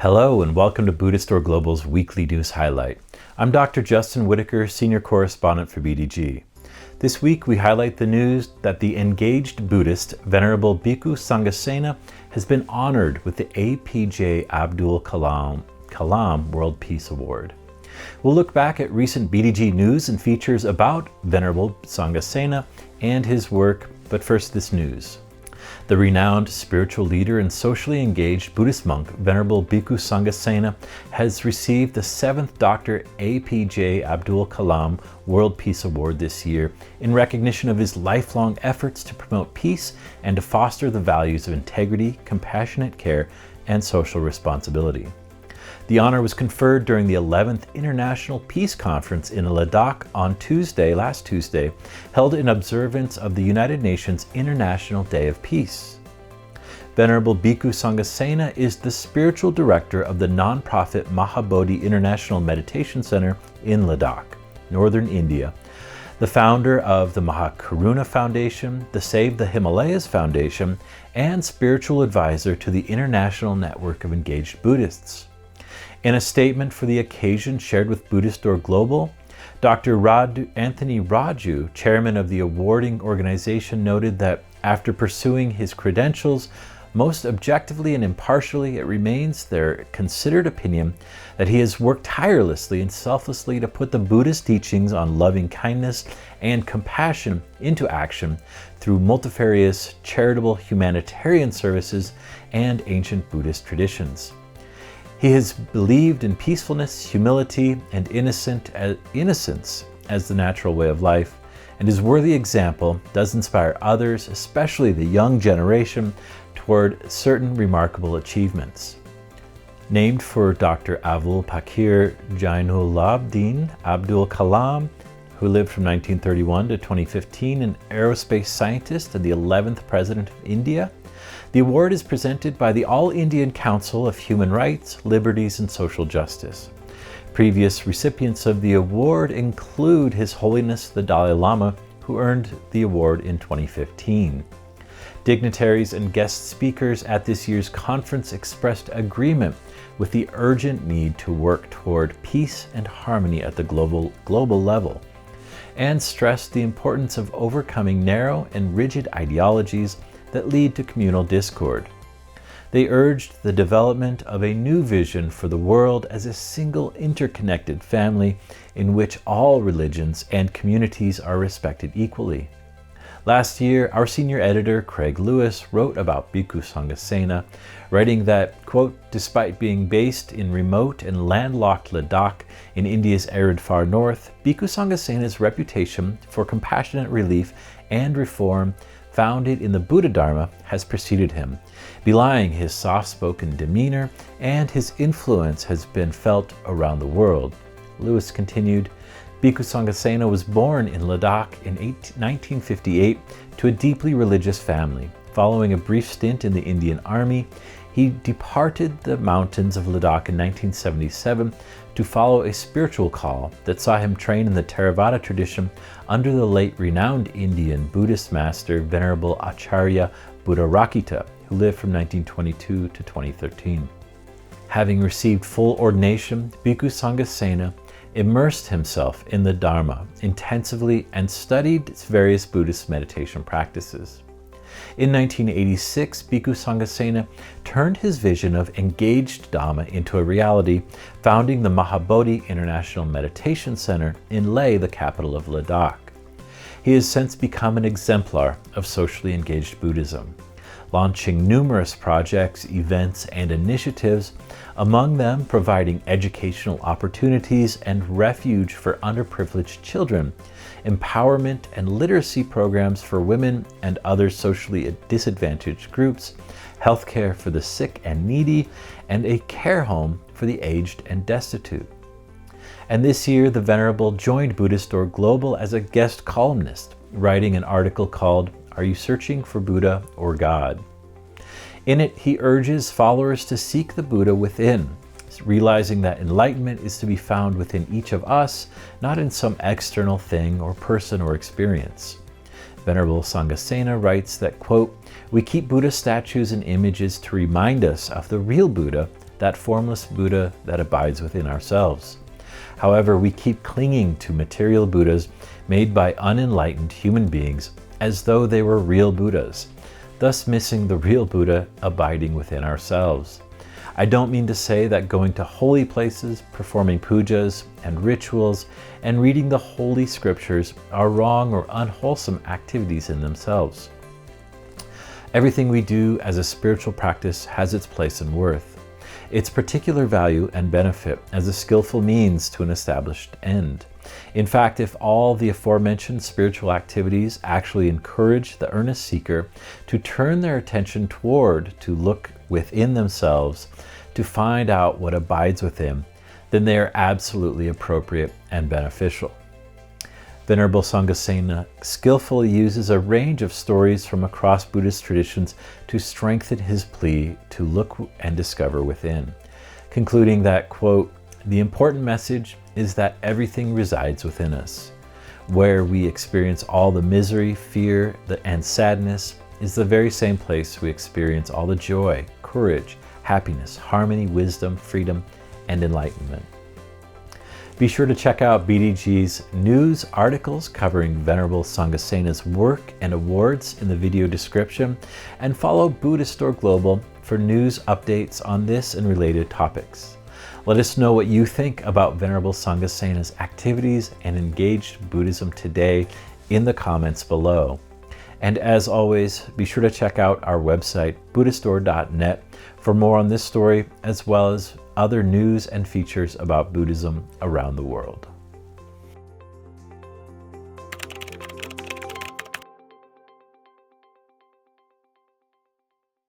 Hello and welcome to Buddhist or Global's weekly news highlight. I'm Dr. Justin Whitaker, Senior Correspondent for BDG. This week we highlight the news that the engaged Buddhist, Venerable Bhikkhu Sanghasena, has been honored with the APJ Abdul Kalam World Peace Award. We'll look back at recent BDG news and features about Venerable Sanghasena and his work, but first this news. The renowned spiritual leader and socially engaged Buddhist monk, Venerable Bhikkhu Sanghasena, has received the 7th Dr. APJ Abdul Kalam World Peace Award this year in recognition of his lifelong efforts to promote peace and to foster the values of integrity, compassionate care, and social responsibility. The honor was conferred during the 11th International Peace Conference in Ladakh on last Tuesday, held in observance of the United Nations International Day of Peace. Venerable Bhikkhu Sanghasena is the spiritual director of the non-profit Mahabodhi International Meditation Center in Ladakh, northern India, the founder of the Mahakaruna Foundation, the Save the Himalayas Foundation, and spiritual advisor to the International Network of Engaged Buddhists. In a statement for the occasion shared with Buddhist or Global, Dr. Anthony Raju, chairman of the awarding organization, noted that after pursuing his credentials most objectively and impartially, it remains their considered opinion that he has worked tirelessly and selflessly to put the Buddhist teachings on loving kindness and compassion into action through multifarious charitable humanitarian services and ancient Buddhist traditions. He has believed in peacefulness, humility, and innocence as the natural way of life, and his worthy example does inspire others, especially the young generation, toward certain remarkable achievements. Named for Dr. Avul Pakir Jainulabdin Abdul Kalam, who lived from 1931 to 2015, an aerospace scientist and the 11th President of India, the award is presented by the All Indian Council of Human Rights, Liberties, and Social Justice. Previous recipients of the award include His Holiness the Dalai Lama, who earned the award in 2015. Dignitaries and guest speakers at this year's conference expressed agreement with the urgent need to work toward peace and harmony at the global level, and stressed the importance of overcoming narrow and rigid ideologies that lead to communal discord. They urged the development of a new vision for the world as a single interconnected family in which all religions and communities are respected equally. Last year, our senior editor, Craig Lewis, wrote about Bhikkhu Sanghasena, writing that, quote, despite being based in remote and landlocked Ladakh in India's arid far north, Bhikkhu Sanghasena's reputation for compassionate relief and reform founded in the Buddha Dharma has preceded him, belying his soft-spoken demeanor, and his influence has been felt around the world. Lewis continued, Bhikkhu Sanghasena was born in Ladakh in 1958 to a deeply religious family. Following a brief stint in the Indian Army, he departed the mountains of Ladakh in 1977 to follow a spiritual call that saw him train in the Theravada tradition under the late renowned Indian Buddhist master Venerable Acharya Buddharakkhita, who lived from 1922 to 2013. Having received full ordination, Bhikkhu Sanghasena immersed himself in the Dharma intensively and studied its various Buddhist meditation practices. In 1986, Bhikkhu Sanghasena turned his vision of engaged Dhamma into a reality, founding the Mahabodhi International Meditation Center in Leh, the capital of Ladakh. He has since become an exemplar of socially engaged Buddhism, launching numerous projects, events, and initiatives, among them providing educational opportunities and refuge for underprivileged children, empowerment and literacy programs for women and other socially disadvantaged groups, healthcare for the sick and needy, and a care home for the aged and destitute. And this year, the Venerable joined Buddhist or Global as a guest columnist, writing an article called, Are You Searching for Buddha or God? In it, he urges followers to seek the Buddha within, realizing that enlightenment is to be found within each of us, not in some external thing or person or experience. Venerable Sanghasena writes that, quote, we keep Buddha statues and images to remind us of the real Buddha, that formless Buddha that abides within ourselves. However, we keep clinging to material Buddhas made by unenlightened human beings as though they were real Buddhas, thus missing the real Buddha abiding within ourselves. I don't mean to say that going to holy places, performing pujas and rituals, and reading the holy scriptures are wrong or unwholesome activities in themselves. Everything we do as a spiritual practice has its place and worth, its particular value and benefit as a skillful means to an established end. In fact, if all the aforementioned spiritual activities actually encourage the earnest seeker to turn their attention toward, to look within themselves, to find out what abides within, then they are absolutely appropriate and beneficial. Venerable Sanghasena skillfully uses a range of stories from across Buddhist traditions to strengthen his plea to look and discover within, concluding that, quote, "The important message is that everything resides within us. Where we experience all the misery, fear, and sadness is the very same place we experience all the joy, courage, happiness, harmony, wisdom, freedom, and enlightenment." Be sure to check out BDG's news articles covering Venerable Sanghasena's work and awards in the video description, and follow Buddhist Global for news updates on this and related topics. Let us know what you think about Venerable Sanghasena's activities and engaged Buddhism today in the comments below. And as always, be sure to check out our website, buddhistdoor.net, for more on this story, as well as other news and features about Buddhism around the world.